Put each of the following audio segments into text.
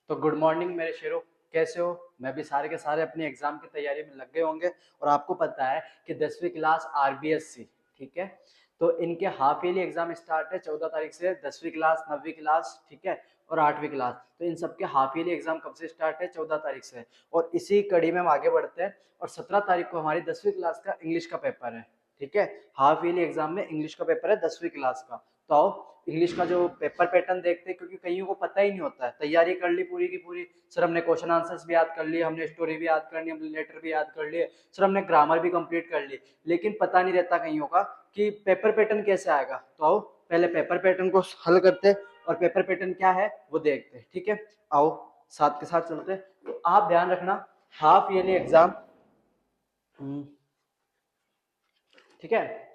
तो good morning मेरे शेरों, कैसे हो? मैं भी सारे के सारे अपनी एग्जाम की तैयारी में लग गए होंगे। और आपको पता है कि 10वीं क्लास आरबीएससी, ठीक है, तो इनके हाफ ईयरली एग्जाम स्टार्ट है 14 तारीख से। 10वीं क्लास, 9वीं क्लास, ठीक है, और 8वीं क्लास। तो इन सबके हाफ ईयरली एग्जाम कब से स्टार्ट है? 14 तारीख से। और इसी कड़ी में हम आगे बढ़ते हैं। और 17 तारीख को हमारी 10वीं क्लास का इंग्लिश का पेपर है, ठीक है। हाफ ईयरली एग्जाम में इंग्लिश का पेपर है 10वीं क्लास का। तो आओ इंग्लिश का जो पेपर पैटर्न देखते हैं, क्योंकि कईयों को पता ही नहीं होता है। तैयारी कर ली पूरी की पूरी, सर हमने क्वेश्चन आंसर्स भी याद कर लिए, हमने स्टोरी भी याद कर ली, हमने लेटर भी याद कर लिए, सर हमने ग्रामर भी कंप्लीट कर ली, लेकिन पता नहीं रहता कईयों का कि पेपर पैटर्न कैसे आएगा। तो आओ पहले पेपर पैटर्न को हल करते और पेपर पैटर्न क्या है वो देखते, ठीक है। आओ साथ के साथ चलते। तो आप ध्यान रखना, हाफ ईयरली एग्जाम, ठीक है,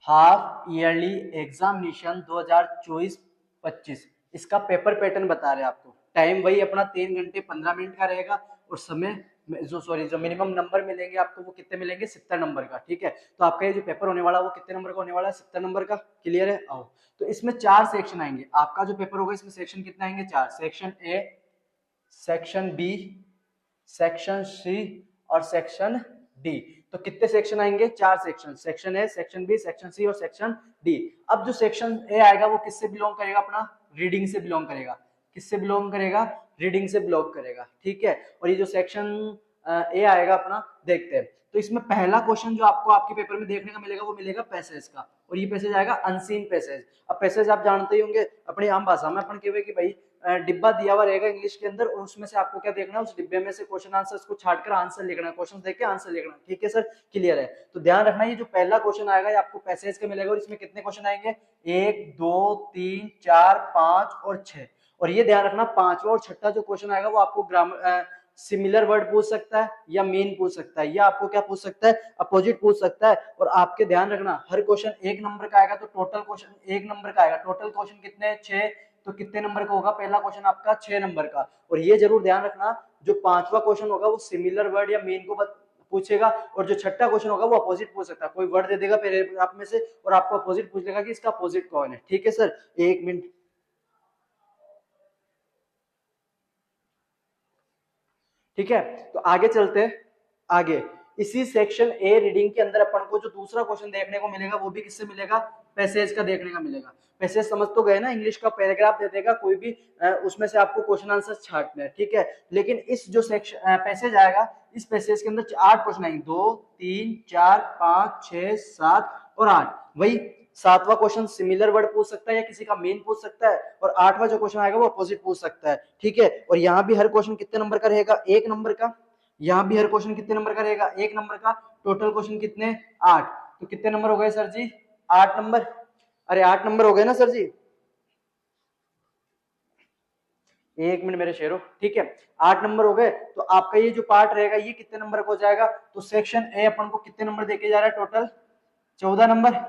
हाफ ईयरली एग्जामिनेशन 2024-25, इसका पेपर पैटर्न बता रहे हैं आपको। टाइम वही अपना 3 घंटे 15 मिनट का रहेगा। और समय जो मिनिमम नंबर मिलेंगे आपको वो कितने मिलेंगे? 70 नंबर का, ठीक है। तो आपका ये जो पेपर होने वाला है वो कितने नंबर का होने वाला है? 70 नंबर का। क्लियर है? आओ, तो इसमें 4 सेक्शन आएंगे। आपका जो पेपर होगा इसमें सेक्शन कितने आएंगे? 4। Section A, section B, section C और सेक्शन डी। तो कितने सेक्शन आएंगे? 4 section. Section A, section B, section C और सेक्शन डी। अब जो सेक्शन ए आएगा वो किससे बिलोंग करेगा? अपना रीडिंग से बिलोंग करेगा। किससे बिलोंग करेगा? रीडिंग से बिलोंग करेगा, ठीक है। और ये जो सेक्शन ए आएगा अपना, देखते हैं। तो इसमें पहला क्वेश्चन जो आपको आपके पेपर में देखने का मिलेगा वो मिलेगा पैसेज का। और ये पैसेज आएगा अनसीन पैसेज। अब पैसेज आप जानते ही होंगे, अपनी आम भाषा में अपन कहेंगे कि भाई डिब्बा दिया हुआ रहेगा इंग्लिश के अंदर, और उसमें से आपको क्या देखना है? उस डिब्बे में से क्वेश्चन आंसर्स को छाटकर आंसर लिखना है। क्वेश्चन देख के आंसर लिखना, ठीक है सर? क्लियर है? तो ध्यान रखना, ये जो पहला क्वेश्चन आएगा ये आपको पैसेज का मिलेगा। और इसमें कितने क्वेश्चन आएंगे? 1 2 3 4 5 और 6। और ये ध्यान रखना, पांचवा और छठा जो क्वेश्चन आएगा वो आपको ग्रामर सिमिलर वर्ड पूछ सकता है, या मीन पूछ सकता है, या आपको क्या पूछ सकता है? अपोजिट पूछ सकता है। और आपके ध्यान रखना, हर क्वेश्चन 1 नंबर का आएगा, तो टोटल क्वेश्चन 1 नंबर का आएगा। टोटल क्वेश्चन कितने? 6। तो कितने नंबर का होगा? पहला क्वेश्चन आपका 6 नंबर का। और ये जरूर ध्यान रखना, जो पांचवा क्वेश्चन होगा वो सिमिलर वर्ड या मीन को पूछेगा। और जो छठा क्वेश्चन होगा वो अपोजिट पूछ सकता है। कोई वर्ड दे देगा पैराग्राफ में से और आपको अपोजिट पूछ लेगा कि इसका अपोजिट कौन है, ठीक है सर? 1 मिनट, ठीक है। तो आगे चलते हैं। आगे इसी सेक्शन ए रीडिंग के अंदर अपन को जो दूसरा क्वेश्चन देखने को मिलेगा वो भी किससे मिलेगा? पैसेज का देखने का मिलेगा। पैसेज समझ तो गए ना? इंग्लिश का पैराग्राफ दे देगा कोई भी, उसमें से आपको क्वेश्चन आंसर छांटना है, ठीक है। लेकिन इस जो सेक्शन पैसेज आएगा, इस पैसेज के अंदर 8 क्वेश्चन आएंगे। 2 3 4 5 6 7 और 8। वही 7वां क्वेश्चन सिमिलर वर्ड पूछ सकता है या किसी का मीन पूछ सकता है। और 8वां जो क्वेश्चन आएगा वो अपोजिट पूछ सकता है, ठीक है। और यहाँ भी हर क्वेश्चन कितने नंबर का रहेगा? 1 नंबर का। यहाँ भी हर क्वेश्चन कितने नंबर का रहेगा? 1 नंबर का। टोटल क्वेश्चन कितने? 8। तो कितने नंबर हो गए सर जी? 8 नंबर। अरे 8 नंबर हो गए ना सर जी? 1 मिनट मेरे शेरों, ठीक है। 8 नंबर हो गए। तो आपका ये जो पार्ट रहेगा ये कितने नंबर का हो जाएगा? तो सेक्शन ए अपन को कितने नंबर देके जा रहा है? Total 14 number.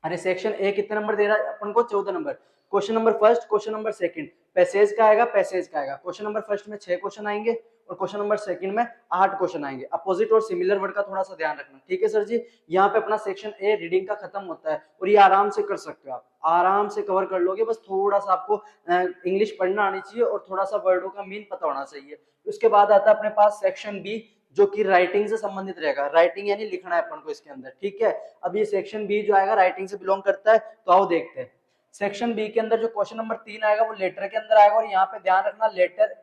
अरे सेक्शन ए कितने नंबर दे रहा है अपन को? 14 number. Question number first, question number second, passage का आएगा, पैसेज का आएगा। क्वेश्चन नंबर फर्स्ट में 6 क्वेश्चन आएंगे और क्वेश्चन नंबर सेकंड में 8 क्वेश्चन आएंगे। अपोजिट और सिमिलर वर्ड का थोड़ा सा ध्यान रखना, ठीक है सर जी? यहाँ पे अपना सेक्शन ए रीडिंग का खत्म होता है। और ये आराम से कर सकते हो, आप आराम से कवर कर लोगे। बस थोड़ा सा आपको इंग्लिश पढ़ना आनी चाहिए और थोड़ा सा वर्डों का मीन पता होना चाहिए। उसके बाद आता है अपने पास सेक्शन बी, जो कि राइटिंग से संबंधित रहेगा। राइटिंग यानी लिखना है अपन को इसके अंदर, ठीक है। अब ये सेक्शन बी जो आएगा राइटिंग से बिलोंग करता है। तो आओ देखते हैं। सेक्शन बी के अंदर जो क्वेश्चन नंबर 3 आएगा वो लेटर के अंदर आएगा। और यहाँ पे ध्यान रखना, लेटर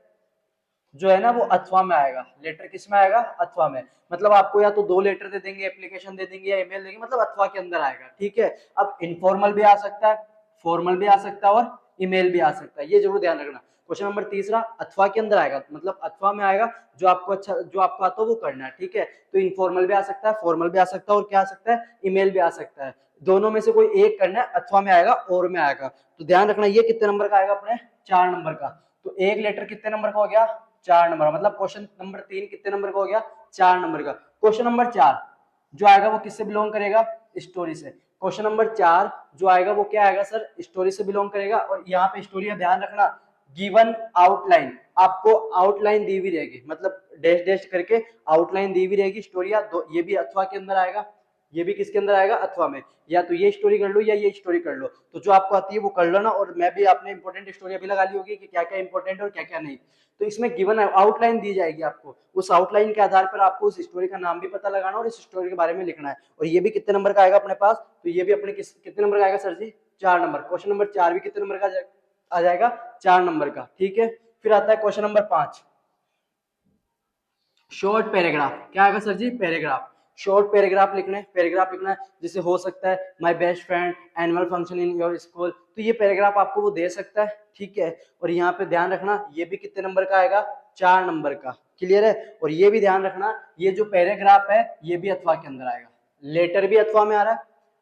जो है ना वो अथवा में आएगा। लेटर किस में आएगा? अथवा में। मतलब आपको या तो 2 लेटर दे देंगे, एप्लीकेशन दे देंगे या ईमेल देंगे, मतलब अथवा के अंदर आएगा, ठीक है। अब इनफॉर्मल भी आ सकता है, फॉर्मल भी आ सकता है और ईमेल भी आ सकता है, ये जरूर ध्यान रखना। क्वेश्चन नंबर तीसरा अथवा के अंदर आएगा, मतलब अथवा में आएगा। जो आपको अच्छा, जो आपको आता है वो करना है, ठीक है। तो इनफॉर्मल भी आ सकता है, फॉर्मल भी आ सकता है और क्या आ सकता है? ईमेल भी आ सकता है। दोनों में से कोई एक करना है, अथवा में आएगा और में आएगा। तो ध्यान रखना, ये कितने नंबर का आएगा? अपने 4 नंबर का। तो एक लेटर कितने नंबर का हो गया? 4 नंबर। मतलब क्वेश्चन नंबर 3 कितने नंबर का हो गया? 4 नंबर का। क्वेश्चन नंबर 4 जो आएगा वो किससे बिलोंग करेगा? स्टोरी से। क्वेश्चन नंबर 4 जो आएगा वो क्या आएगा सर? स्टोरी से बिलोंग करेगा। और यहाँ पे स्टोरी का ध्यान रखना, गिवन आउटलाइन, आपको आउटलाइन दी हुई रहेगी, मतलब डैश डैश करके आउटलाइन दी हुई रहेगी। स्टोरी ये भी अथवा के अंदर आएगा, ये भी किसके अंदर आएगा, अथवा में। या तो ये स्टोरी कर लो या ये स्टोरी कर लो, तो जो आपको आती है वो कर लो ना। और मैं भी आपने इंपॉर्टेंट स्टोरी अभी लगा ली होगी कि क्या क्या इंपॉर्टेंट और क्या क्या नहीं। तो इसमें गिवन आउटलाइन दी जाएगी आपको, उस आउटलाइन के आधार पर आपको उस स्टोरी का नाम भी पता लगाना और इस स्टोरी के बारे में लिखना है। और ये भी कितने नंबर का आएगा अपने पास, तो ये भी अपने कितने नंबर का आएगा सर जी, 4 नंबर। क्वेश्चन नंबर 4 भी कितने नंबर का आ जाएगा, 4 नंबर का। ठीक है, फिर आता है क्वेश्चन नंबर 5, शॉर्ट पैराग्राफ। क्या आएगा सर जी, पैराग्राफ। शॉर्ट पैराग्राफ लिखना है जिसे हो सकता है my best friend annual function in your school, तो ये पैराग्राफ आपको वो दे सकता है। ठीक है, और यहाँ पे ध्यान रखना ये भी कितने नंबर का आएगा, 4 नंबर का। क्लियर है, और ये भी ध्यान रखना ये जो पैराग्राफ है ये भी अथवा के अंदर आएगा। लेटर भी अथवा में आ रहा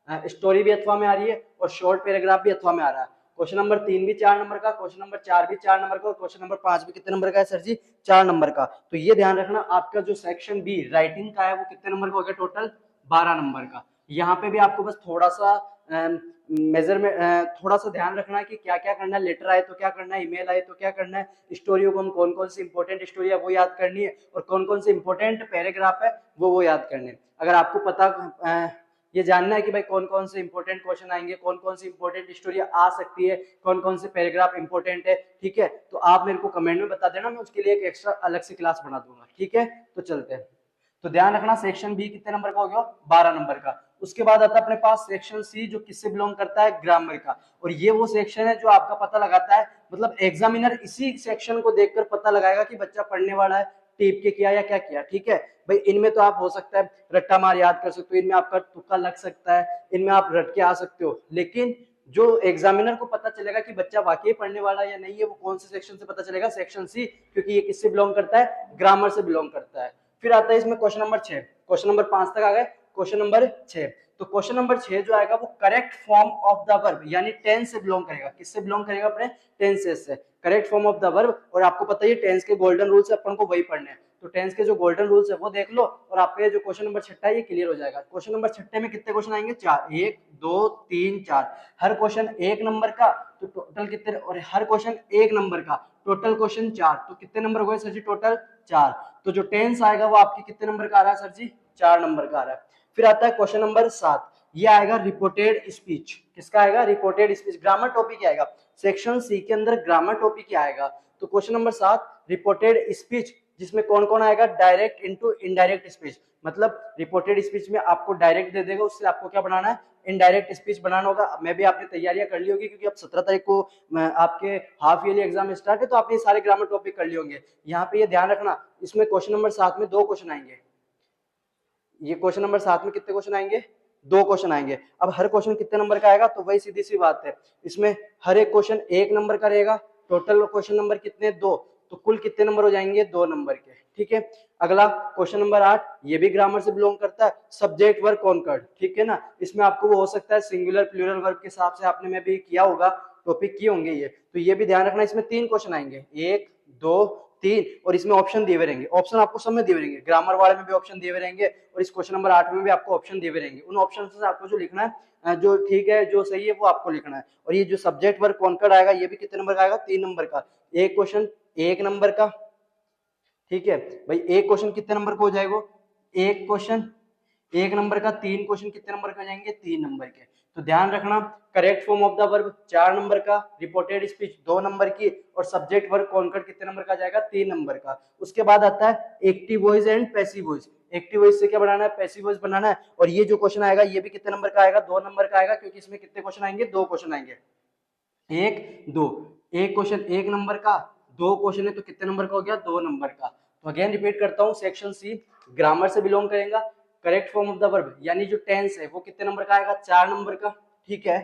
है, स्टोरी भी अथवा में आ रही है, और शॉर्ट पैराग्राफ भी अथवा में आ रहा है। क्वेश्चन नंबर 3 भी 4 नंबर का, क्वेश्चन नंबर 4 भी 4 नंबर का, और क्वेश्चन नंबर 5 भी कितने नंबर का है सर जी, 4 नंबर का। तो ये ध्यान रखना आपका जो सेक्शन बी राइटिंग का है वो कितने नंबर का हो गया, टोटल 12 नंबर का। यहाँ पे भी आपको बस थोड़ा सा मेजर में थोड़ा सा ध्यान रखना है कि क्या क्या करना है, लेटर आए तो क्या करना है, ईमेल आए तो क्या करना है, स्टोरियों को हम कौन कौन सी इंपॉर्टेंट स्टोरी है वो याद करनी है, और कौन कौन से इंपॉर्टेंट पैराग्राफ है वो याद करने हैं। अगर आपको पता ये जानना है कि भाई कौन कौन से इंपॉर्टेंट क्वेश्चन आएंगे, कौन कौन सी इंपॉर्टेंट स्टोरी आ सकती है, कौन कौन से पैराग्राफ इंपॉर्टेंट है, ठीक है, तो आप मेरे को कमेंट में बता देना, मैं उसके लिए एक एक्स्ट्रा अलग से क्लास बना दूंगा। ठीक है, तो चलते हैं। तो ध्यान रखना सेक्शन बी कितने नंबर का हो गया, 12 नंबर का। उसके बाद आता है अपने पास सेक्शन सी, जो किससे बिलोंग करता है, ग्रामर का। और ये वो सेक्शन है जो आपका पता लगाता है, मतलब एग्जामिनर इसी सेक्शन को देखकर पता लगाएगा कि बच्चा पढ़ने वाला है, टीप के किया या क्या किया। ठीक है भाई, इनमें तो आप हो सकता है रट्टा मार याद कर सकते हो, इनमें आपका तुक्का लग सकता है, इनमें आप रट के आ सकते हो, लेकिन जो एग्जामिनर को पता चलेगा कि बच्चा वाकई पढ़ने वाला या नहीं है, वो कौन से सेक्शन से पता चलेगा, सेक्शन सी, क्योंकि ये किससे बिलोंग करता है, ग्रामर से बिलोंग करता है। फिर आता है इसमें क्वेश्चन नंबर 6, क्वेश्चन नंबर 5 तक आ गए, क्वेश्चन नंबर 6। तो क्वेश्चन नंबर 6 जो आएगा वो correct form of the verb, यानी टेंस से बिलोंग करेगा। किससे बिलोंग करेगा, अपने टेंसेस से, correct form of the verb. और आपको पता ही है टेंस के गोल्डन रूल्स अपन को वही पढ़ने हैं, तो टेंस के जो गोल्डन रूल्स है वो देख लो, और आपका ये जो क्वेश्चन नंबर 6 है ये क्लियर हो जाएगा। क्वेश्चन नंबर 6 में कितने क्वेश्चन आएंगे, 4, 1 2 3 4, हर क्वेश्चन 1 नंबर का, तो टोटल कितने, और हर क्वेश्चन 1 नंबर का, टोटल क्वेश्चन 4, तो कितने नंबर हुए सर जी, टोटल 4। तो जो टेंस आएगा वो आपके कितने नंबर का आ रहा है सर जी, 4 नंबर का आ रहा है। फिर आता है क्वेश्चन नंबर 7, ये आएगा रिपोर्टेड स्पीच। किसका आएगा, रिपोर्टेड स्पीच, ग्रामर टॉपिक आएगा, सेक्शन सी के अंदर ग्रामर टॉपिक आएगा। तो क्वेश्चन नंबर 7 रिपोर्टेड स्पीच, जिसमें कौन कौन आएगा, डायरेक्ट इनटू इनडायरेक्ट स्पीच। मतलब रिपोर्टेड स्पीच में आपको डायरेक्ट दे देगा, उससे आपको क्या बनाना है, इनडायरेक्ट स्पीच बनाना होगा। मैं भी आपने तैयारियां कर ली होगी, क्योंकि अब 17 तारीख को आपके हाफ ईयरली एग्जाम स्टार्ट है, तो आपने सारे ग्रामर टॉपिक कर लिए होंगे। यहाँ पे ये ध्यान रखना, इसमें क्वेश्चन नंबर 7 में 2 क्वेश्चन आएंगे। ये क्वेश्चन नंबर 7 में कितने क्वेश्चन आएंगे, 2 क्वेश्चन आएंगे। अब हर क्वेश्चन कितने नंबर का आएगा, तो वही सीधी सी बात है, इसमें हर एक क्वेश्चन 1 नंबर का रहेगा, टोटल क्वेश्चन नंबर कितने, 2, तो कुल कितने नंबर हो जाएंगे, 2 नंबर के। ठीक है, अगला क्वेश्चन नंबर 8, ये भी ग्रामर से बिलोंग करता है, सब्जेक्ट वर्ब कॉन्कर्ड। ठीक है ना, इसमें आपको वो हो सकता है सिंगुलर प्लूरल वर्ब के हिसाब से आपने में भी किया होगा, टॉपिक किए होंगे ये, तो ये भी ध्यान रखना। इसमें 3 क्वेश्चन आएंगे, 1 2 3, और इसमें ऑप्शन दिए हुए रहेंगे, ऑप्शन आपको सब में दिए हुए रहेंगे, ग्रामर वाले में भी ऑप्शन दिए हुए रहेंगे, और इस क्वेश्चन नंबर 8 में भी आपको ऑप्शन दिए हुए रहेंगे। उन ऑप्शन से आपको जो लिखना है, जो ठीक है जो सही है वो आपको लिखना है। और ये जो सब्जेक्ट वर्ब कॉन्कर्ड आएगा ये भी कितने नंबर का आएगा, 3 नंबर का, एक क्वेश्चन 1 नंबर का। ठीक है भाई, एक क्वेश्चन कितने नंबर का हो जाएगा, एक क्वेश्चन 1 नंबर का, 3 क्वेश्चन कितने नंबर के हो जाएंगे, 3 नंबर के। तो ध्यान रखना, correct form of the verb 4 number का, रिपोर्टेड स्पीच 2 नंबर की, और सब्जेक्ट वर्ब कॉन्कर्ड कितने नंबर का आ जाएगा, 3 नंबर का। उसके बाद आता है active voice and passive voice. Active voice से क्या बनाना है, पैसिव वॉइस बनाना है। और ये जो क्वेश्चन आएगा ये भी कितने नंबर का आएगा, 2 नंबर का आएगा, क्योंकि इसमें कितने क्वेश्चन आएंगे, 2 क्वेश्चन आएंगे, 1 2, एक क्वेश्चन 1 नंबर का, 2 क्वेश्चन है तो कितने नंबर का हो गया, 2 नंबर का। तो अगेन रिपीट करता हूँ, सेक्शन सी ग्रामर से बिलोंग करेगा, correct form of the verb यानी जो टेंस है वो कितने नंबर का आएगा, 4 नंबर का। ठीक है,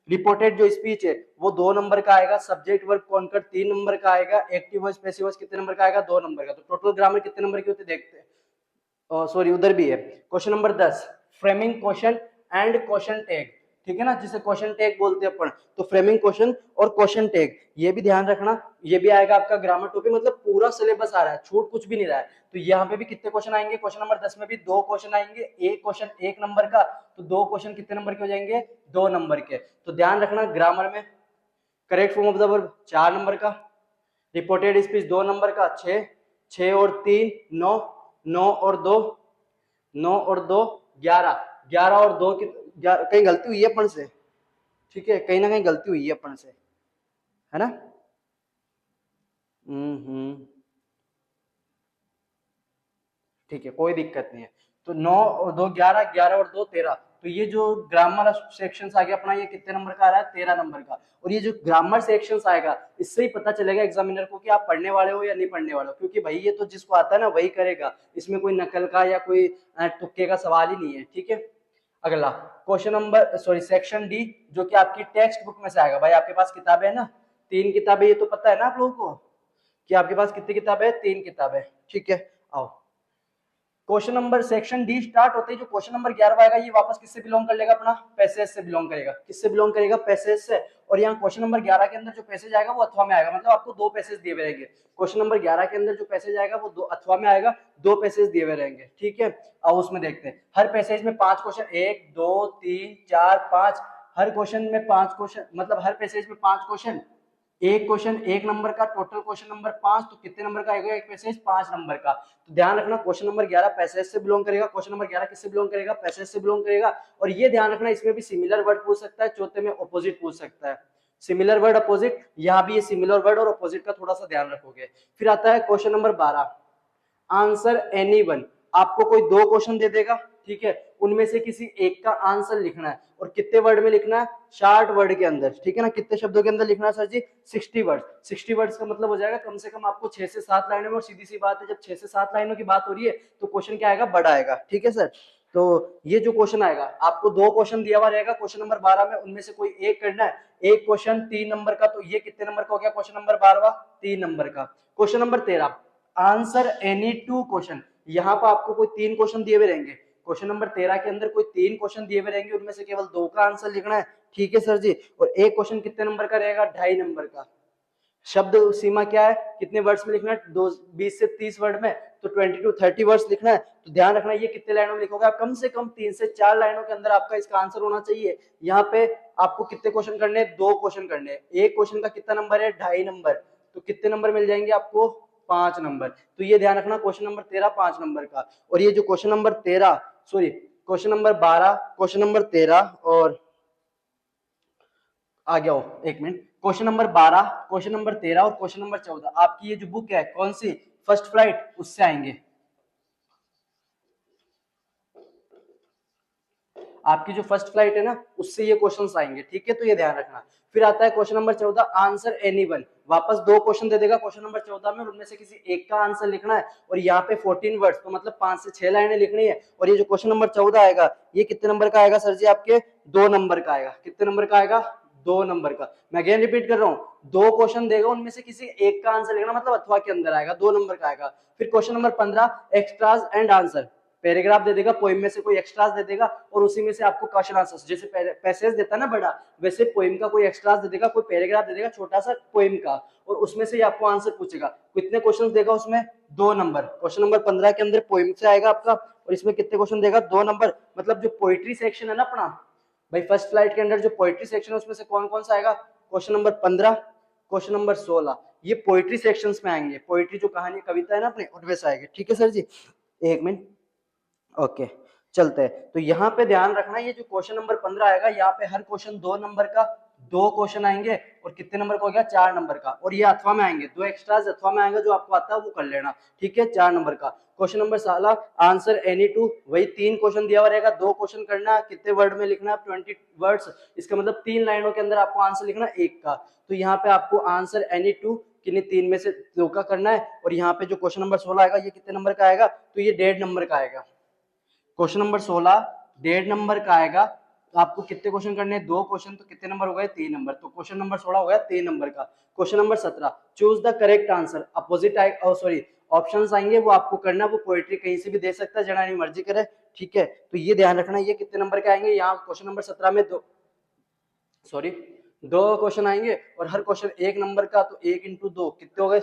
रिपोर्टेड जो स्पीच है वो 2 नंबर का आएगा, सब्जेक्ट वर्ब कॉन्कर्ड 3 नंबर का आएगा, एक्टिव वॉइस पैसिव वॉइस कितने नंबर का आएगा, 2 नंबर का। तो टोटल ग्रामर कितने नंबर के होते देखते हैं, सॉरी उधर भी है। Question number 10, framing question and question tag. ठीक है ना, जिसे क्वेश्चन टैग बोलते हैं अपन, तो फ्रेमिंग क्वेश्चन और क्वेश्चन टैग ये भी ध्यान रखना, ये भी आएगा आपका ग्रामर टॉपिक, मतलब पूरा सिलेबस आ रहा है, छूट कुछ भी नहीं रहा है। तो यहाँ पे भी कितने क्वेश्चन आएंगे, क्वेश्चन नंबर 10 में भी 2 क्वेश्चन आएंगे, एक क्वेश्चन 1 नंबर का, तो 2 क्वेश्चन कितने नंबर के हो जाएंगे, 2 नंबर के। तो ध्यान रखना, ग्रामर में correct form of the verb 4 number का, रिपोर्टेड स्पीच 2 नंबर का, 6 6 और 3 9, 9 और 2 11, 11 और 2 की कहीं गलती हुई है अपन से, ठीक है, कहीं ना कहीं गलती हुई है अपन से, है ना। ठीक है, कोई दिक्कत नहीं है। तो 9 और 2 11, 11 और 2 13। तो ये जो ग्रामर सेक्शन आ गया अपना, ये कितने नंबर का आ रहा है, 13 नंबर का। और ये जो ग्रामर सेक्शन आएगा, इससे ही पता चलेगा एग्जामिनर को कि आप पढ़ने वाले हो या नहीं पढ़ने वाले हो, क्योंकि भाई ये तो जिसको आता है ना वही करेगा, इसमें कोई नकल का या कोई तुक्के का सवाल ही नहीं है, ठीक है। अगला question number sorry section D, जो कि आपकी टेक्स्ट बुक में से आएगा। भाई आपके पास किताबें है ना, 3 किताबें, ये तो पता है ना आप लोगों को कि आपके पास कितनी किताबें है, 3 किताबें, ठीक है। आओ, question number section D start होते ही जो क्वेश्चन नंबर 11 आएगा, ये वापस किससे बिलोंग कर लेगा, अपना पैसेज से बिलोंग करेगा। किससे बिलोंग करेगा, पैसेज से। और यहाँ क्वेश्चन नंबर 11 के अंदर जो पैसेज आएगा वो अथवा में आएगा, मतलब आपको 2 पैसेज दिए हुए रहेंगे। क्वेश्चन नंबर 11 के अंदर जो पैसेज आएगा वो 2 अथवा में आएगा, 2 पैसेज दिए हुए रहेंगे, ठीक है। अब उसमें देखते हैं, हर पैसेज में 5 क्वेश्चन, 1 2 3 4 5, हर क्वेश्चन में 5 क्वेश्चन, मतलब हर पैसेज में 5 क्वेश्चन, एक क्वेश्चन 1 नंबर का, टोटल क्वेश्चन नंबर 5, तो कितने नंबर का आएगा एक पैसेज, 5 नंबर का। तो ध्यान रखना, क्वेश्चन नंबर 11 पैसेज से बिलोंग करेगा। क्वेश्चन नंबर 11 किससे बिलोंग करेगा, पैसेज से बिलोंग करेगा। और ये ध्यान रखना, इसमें भी सिमिलर वर्ड पूछ सकता है, चौथे में अपोजिट पूछ सकता है, सिमिलर वर्ड अपोजिट, यहाँ भी ये सिमिलर वर्ड और अपोजिट का थोड़ा सा ध्यान रखोगे। फिर आता है question number 12, answer any one. आपको कोई 2 क्वेश्चन दे देगा, ठीक है, उनमें से किसी एक का आंसर लिखना है। और कितने वर्ड में लिखना है, 60 वर्ड के अंदर, ठीक है ना। कितने शब्दों के अंदर लिखना है सर जी, 60 वर्ड। 60 वर्ड्स का मतलब हो जाएगा कम से कम आपको 6 से 7 लाइनों में। और सीधी सी बात है, जब 6 से 7 लाइनों की बात हो रही है तो क्वेश्चन क्या आएगा, बड़ा आएगा, ठीक है सर। तो ये जो क्वेश्चन आएगा, आपको 2 क्वेश्चन दिया हुआ रहेगा क्वेश्चन नंबर 12 में, उनमें से कोई एक करना है। एक क्वेश्चन 3 नंबर का, तो ये कितने नंबर का हो गया, क्वेश्चन नंबर 12 3 नंबर का। Question number 13, answer any 2 question. यहाँ पर आपको कोई 3 क्वेश्चन दिए हुए रहेंगे, क्वेश्चन नंबर 13 के अंदर कोई 3 क्वेश्चन दिए हुए रहेंगे, उनमें से केवल 2 का आंसर लिखना है, ठीक है सर जी। और एक क्वेश्चन कितने नंबर का रहेगा, 2.5 नंबर का। शब्द सीमा क्या है, कितने वर्ड्स में लिखना है, 20 से 30 वर्ड में, तो 20 to 30 वर्ड्स लिखना है। तो ध्यान रखना, ये कितने लाइनों में लिखोगे आप, कम से कम 3 से 4 लाइनों के अंदर आपका इसका आंसर होना चाहिए। यहाँ पे आपको कितने क्वेश्चन करने हैं, 2 क्वेश्चन करने हैं। एक क्वेश्चन का कितना नंबर है, 2.5 नंबर, तो कितने नंबर मिल जाएंगे आपको, 5 नंबर। तो ये ध्यान रखना, क्वेश्चन नंबर 13 5 नंबर का। और ये जो question number 13 sorry question number 12, question number 13 और आ गया हो, एक minute, question number 12, question number 13 और क्वेश्चन नंबर 14 आपकी ये जो बुक है कौन सी, फर्स्ट फ्लाइट, उससे आएंगे। आपकी जो फर्स्ट फ्लाइट है ना, उससे ये क्वेश्चंस आएंगे, ठीक है। तो ये ध्यान रखना। फिर आता है question number 14, answer any one. वापस 2 क्वेश्चन दे देगा क्वेश्चन नंबर 14 में, और उनमें से किसी एक का आंसर लिखना है। और यहाँ पे 14 वर्ड्स, तो मतलब 5 से 6 लाइनें लिखनी है। और ये जो क्वेश्चन नंबर 14 आएगा, ये कितने नंबर का आएगा सर जी, आपके 2 नंबर का आएगा। कितने नंबर का आएगा, 2 नंबर का। मैं अगेन रिपीट कर रहा हूँ, 2 क्वेश्चन देगा, उनमें से किसी एक का आंसर लिखना, मतलब अथवा के अंदर आएगा, 2 नंबर का आएगा। फिर question number 15, extracts and answer. Paragraph दे देगा, पोइम में से कोई एक्स्ट्रास दे देगा, और उसी में से आपको क्वेश्चन आंसर, जैसे पैसेज देता है ना बड़ा, वैसे पोइम का कोई एक्स्ट्रास दे देगा, कोई पैराग्राफ दे देगा छोटा सा पोइम का, और उसमें से आपको आंसर पूछेगा। कितने क्वेश्चन देगा उसमें, 2 नंबर। क्वेश्चन नंबर 15 के अंदर पोइम से आएगा आपका, और इसमें कितने क्वेश्चन देगा, 2 नंबर। मतलब जो पोइट्री सेक्शन है ना अपना, भाई फर्स्ट फ्लाइट के अंदर जो पोइट्री सेक्शन है, उसमें से कौन कौन सा आएगा, क्वेश्चन नंबर 15, क्वेश्चन नंबर 16, ये पोइट्री सेक्शंस में आएंगे। पोइट्री जो कहानी कविता है ना अपने, उनमें से आएंगे, ठीक है सर जी। एक मिनट, ओके, चलते हैं। तो यहाँ पे ध्यान रखना, ये जो क्वेश्चन नंबर 15 आएगा, यहाँ पे हर क्वेश्चन 2 नंबर का, 2 क्वेश्चन आएंगे। और कितने नंबर का हो गया, 4 नंबर का। और ये अथवा में आएंगे, 2 एक्स्ट्राज अथवा में आएंगे, जो आपको आता है वो कर लेना, ठीक है, 4 नंबर का। क्वेश्चन नंबर 16, आंसर एनी 2, वही 3 क्वेश्चन दिया हुआ रहेगा, 2 क्वेश्चन करना है, कितने वर्ड में लिखना है, 20 वर्ड्स। इसका मतलब 3 लाइनों के अंदर आपको आंसर लिखना है एक का। तो यहाँ पे आपको आंसर एनी 2 किन्हीं 3 में से 2 का करना है। और यहाँ पे जो क्वेश्चन नंबर 16 आएगा, ये कितने नंबर का आएगा, तो ये 1.5 नंबर का आएगा। क्वेश्चन नंबर 16 1.5 नंबर का आएगा। तो आपको कितने क्वेश्चन करने हैं, 2 क्वेश्चन, तो कितने नंबर हो गए, 3 नंबर। तो क्वेश्चन नंबर 16 हो गया 3 नंबर का। Question number 17, choose the correct answer, opposite sorry options आएंगे, वो आपको करना, वो पोएट्री कहीं से भी दे सकता है, जना मर्जी करे, ठीक है। तो ये ध्यान रखना, ये कितने नंबर के आएंगे, यहाँ क्वेश्चन नंबर 17 में 2 क्वेश्चन आएंगे, और हर क्वेश्चन 1 नंबर का, तो 1 इंटू 2 कितने हो गए,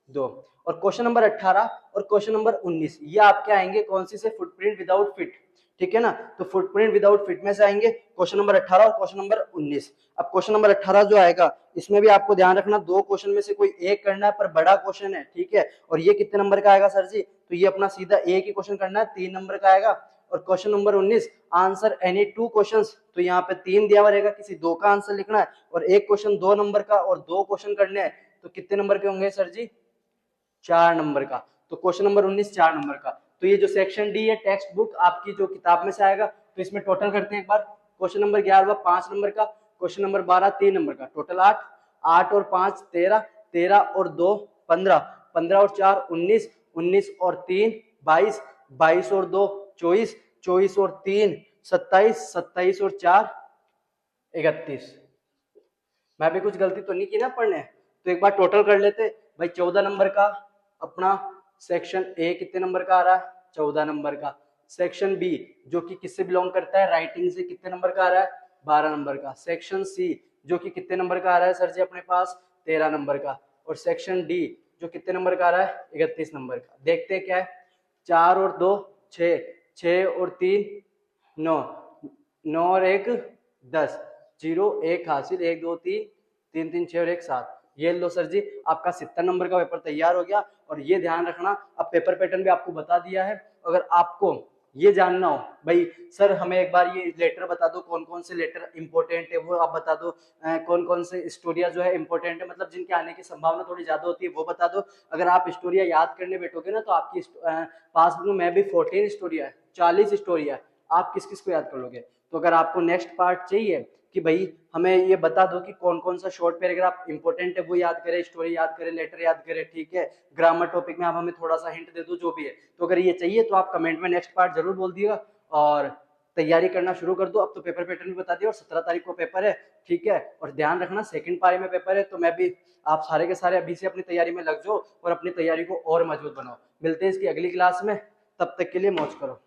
2। और क्वेश्चन नंबर 18 और क्वेश्चन नंबर 19 ये आपके आएंगे कौन सी से, फुटप्रिंट विदाउट फिट, ठीक है ना। तो फुटप्रिंट विदाउट फिट में से आएंगे क्वेश्चन नंबर 18 और क्वेश्चन नंबर 19। अब क्वेश्चन नंबर 18 जो आएगा, इसमें भी आपको ध्यान रखना, 2 क्वेश्चन में से कोई एक करना है, पर बड़ा क्वेश्चन है, ठीक है। और ये कितने नंबर का आएगा सर जी, तो ये अपना सीधा एक ही क्वेश्चन करना है, 3 नंबर का आएगा। और question number 19 answer any 2 questions, तो यहाँ पे 3 दिया हुआ रहेगा, किसी 2 का आंसर लिखना है और एक क्वेश्चन 2 नंबर का और 2 क्वेश्चन करने हैं, तो कितने नंबर के होंगे सर जी? 4 नंबर का। तो क्वेश्चन नंबर 19 4 नंबर का। तो ये जो सेक्शन डी है टेक्स्ट बुक आपकी जो किताब में से आएगा, तो इसमें टोटल करते हैं एक बार। क्वेश्चन नंबर 11 5 नंबर का, क्वेश्चन नंबर 12 3 नंबर का, टोटल 8, 8 और 5 13, 13 और 2 15, 15 और 4 19, 19 और 3 22, 22 और 2 24, 24 और 3 27, 27 और 4 31। मैं भी कुछ गलती तो नहीं की ना पढ़ने? तो एक बार टोटल कर लेते भाई। 14 नंबर का अपना सेक्शन ए कितने नंबर का आ रहा है? 14 नंबर का। सेक्शन बी जो कि किससे बिलोंग करता है? राइटिंग से, कितने नंबर का आ रहा है? 12 नंबर का। सेक्शन सी जो कि कितने नंबर का आ रहा है सर जी अपने पास? 13 नंबर का। और सेक्शन डी जो कितने नंबर का आ रहा है? 31 नंबर का। देखते हैं क्या है। 4 और 2 6, 6 और 3 9, 9 और 1 10, 0 1 हासिल, 1 2 3 3 3 6 और 1 7। ये लो सर जी आपका 70 नंबर का पेपर तैयार हो गया। और ये ध्यान रखना, अब पेपर पैटर्न भी आपको बता दिया है। अगर आपको ये जानना हो भाई सर हमें एक बार ये लेटर बता दो, कौन कौन से लेटर इंपॉर्टेंट है वो आप बता दो, कौन कौन से स्टोरिया जो है इंपॉर्टेंट है, मतलब जिनके आने की संभावना थोड़ी ज्यादा होती है वो बता दो। अगर आप स्टोरिया याद करने बैठोगे ना तो आपकी पासबुक में भी 14 स्टोरिया है, 40 स्टोरिया है, आप किस किस को याद कर लोगे? तो अगर आपको नेक्स्ट पार्ट चाहिए कि भाई हमें ये बता दो कि कौन कौन सा शॉर्ट पैराग्राफ इंपॉर्टेंट है वो याद करें, स्टोरी याद करें, लेटर याद करें, ठीक है, ग्रामर टॉपिक में आप हमें थोड़ा सा हिंट दे दो जो भी है, तो अगर ये चाहिए तो आप कमेंट में नेक्स्ट पार्ट जरूर बोल दिएगा और तैयारी करना शुरू कर दो। अब तो पेपर पैटर्न भी बता दिया और 17 तारीख को पेपर है, ठीक है। और ध्यान रखना सेकंड पारी में पेपर है, तो मैं भी आप सारे के सारे अभी से अपनी तैयारी में लग जाओ और अपनी तैयारी को और मजबूत बनाओ। मिलते हैं इसकी अगली क्लास में, तब तक के लिए मौज करो।